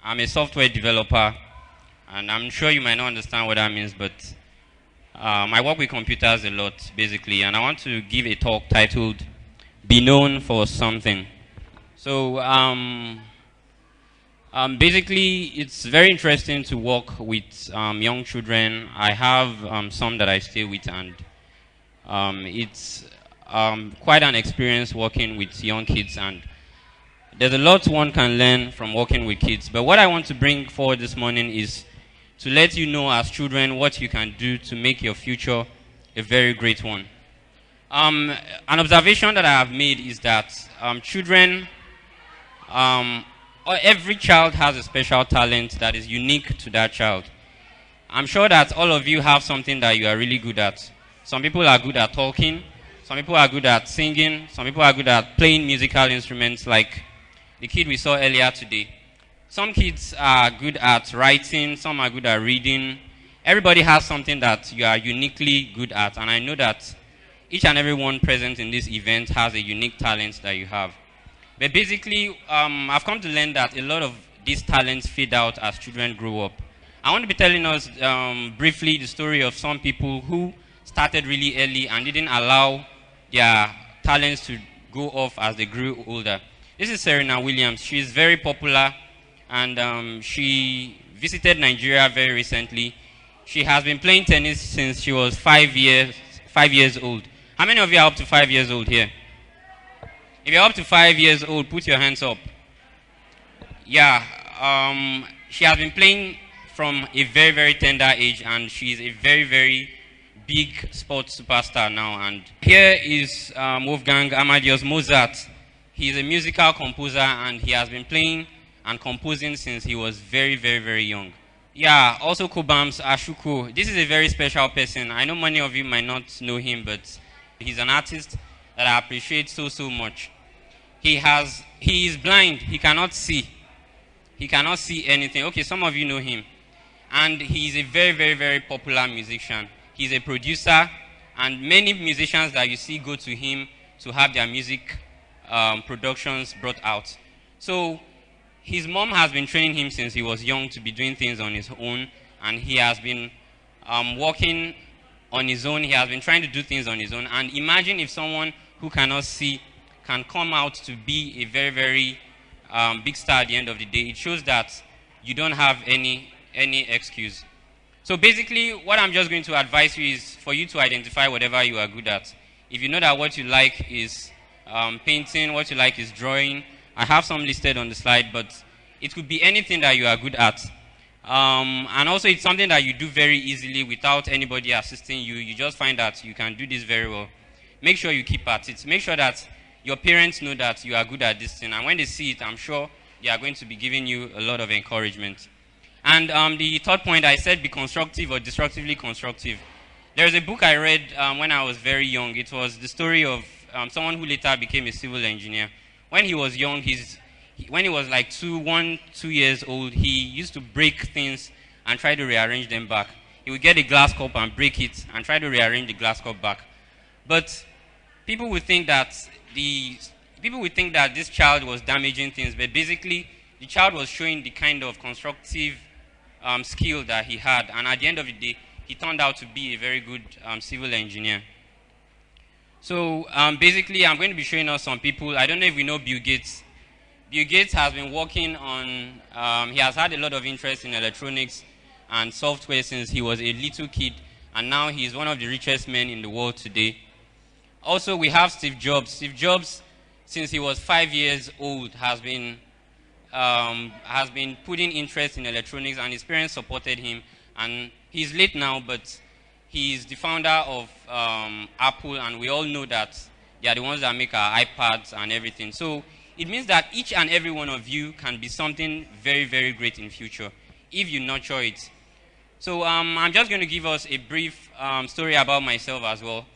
I'm a software developer, and I'm sure you might not understand what that means, but I work with computers a lot, basically, and I want to give a talk titled "Be Known for Something." So, basically, it's very interesting to work with young children. I have some that I stay with, and it's quite an experience working with young kids, and there's a lot one can learn from working with kids. But what I want to bring forward this morning is to let you know as children what you can do to make your future a very great one. An observation that I have made is that children, every child has a special talent that is unique to that child. I'm sure that all of you have something that you are really good at. Some people are good at talking, some people are good at singing, some people are good at playing musical instruments like the kid we saw earlier today. Some kids are good at writing, some are good at reading. Everybody has something that you are uniquely good at, and I know that each and every one present in this event has a unique talent that you have. But basically, I've come to learn that a lot of these talents fade out as children grow up. I want to be telling us briefly the story of some people who started really early and didn't allow their talents to go off as they grew older. This is Serena Williams. She is very popular, and she visited Nigeria very recently. She has been playing tennis since she was 5 years old. How many of you are up to 5 years old here? If you're up to 5 years old, put your hands up. Yeah, she has been playing from a very, very tender age, and she's a very, very big sports superstar now. And here is Wolfgang Amadeus Mozart. He's a musical composer, and he has been playing and composing since he was very, very, very young. Yeah, also Kobams Ashuko. This is a very special person. I know many of you might not know him, but he's an artist that I appreciate so, so much. He is blind. He cannot see. He cannot see anything. Okay, some of you know him. And he's a very, very, very popular musician. He's a producer, and many musicians that you see go to him to have their music productions brought out. So his mom has been training him since he was young to be doing things on his own, and he has been working on his own. He has been trying to do things on his own. And imagine if someone who cannot see can come out to be a very, very big star at the end of the day. It shows that you don't have any excuse. So basically, what I'm just going to advise you is for you to identify whatever you are good at. If you know that what you like is painting, what you like is drawing, I have some listed on the slide, but it could be anything that you are good at. And also, it's something that you do very easily without anybody assisting you. You just find that you can do this very well. Make sure you keep at it. Make sure that your parents know that you are good at this thing. And when they see it, I'm sure they are going to be giving you a lot of encouragement. And the third point, I said be constructive or destructively constructive. There's a book I read when I was very young. It was the story of someone who later became a civil engineer. When he was young, when he was like 2 years old, he used to break things and try to rearrange them back. He would get a glass cup and break it and try to rearrange the glass cup back. But people would think that this child was damaging things, but basically the child was showing the kind of constructive skill that he had, and at the end of the day, he turned out to be a very good civil engineer. So basically, I'm going to be showing us some people. I don't know if we know Bill Gates. Bill Gates has been working on, he has had a lot of interest in electronics and software since he was a little kid, and now he's one of the richest men in the world today. Also, we have Steve Jobs. Steve Jobs, since he was 5 years old, has been putting interest in electronics, and his parents supported him. And he's late now, but he's the founder of Apple, and we all know that they are the ones that make our iPads and everything. So it means that each and every one of you can be something very, very great in future if you nurture it. So I'm just going to give us a brief story about myself as well.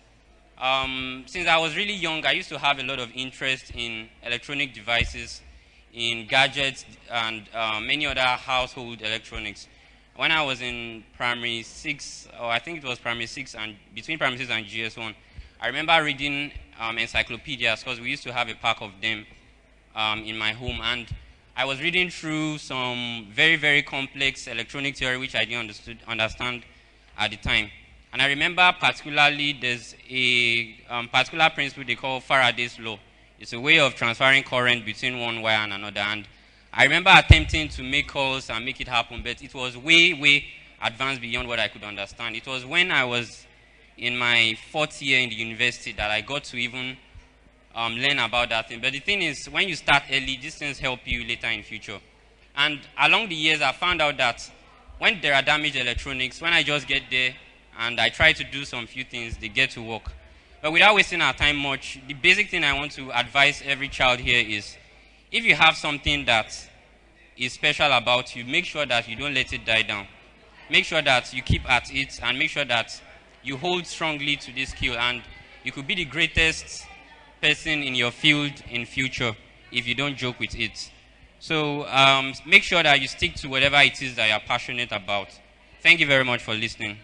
Since I was really young, I used to have a lot of interest in electronic devices, in gadgets, and many other household electronics. When I was in primary 6, or I think it was primary 6, and between primary 6 and GS1, I remember reading encyclopedias, because we used to have a pack of them in my home, and I was reading through some very, very complex electronic theory which I didn't understand at the time. And I remember particularly there's a particular principle they call Faraday's law. It's a way of transferring current between one wire and another. And I remember attempting to make calls and make it happen, but it was way, way advanced beyond what I could understand. It was when I was in my 4th year in the university that I got to even learn about that thing. But the thing is, when you start early, these things help you later in future. And along the years, I found out that when there are damaged electronics, when I just get there and I try to do some few things, they get to work. But without wasting our time much, the basic thing I want to advise every child here is, if you have something that is special about you, make sure that you don't let it die down. Make sure that you keep at it and make sure that you hold strongly to this skill, and you could be the greatest person in your field in future if you don't joke with it. So make sure that you stick to whatever it is that you're passionate about. Thank you very much for listening.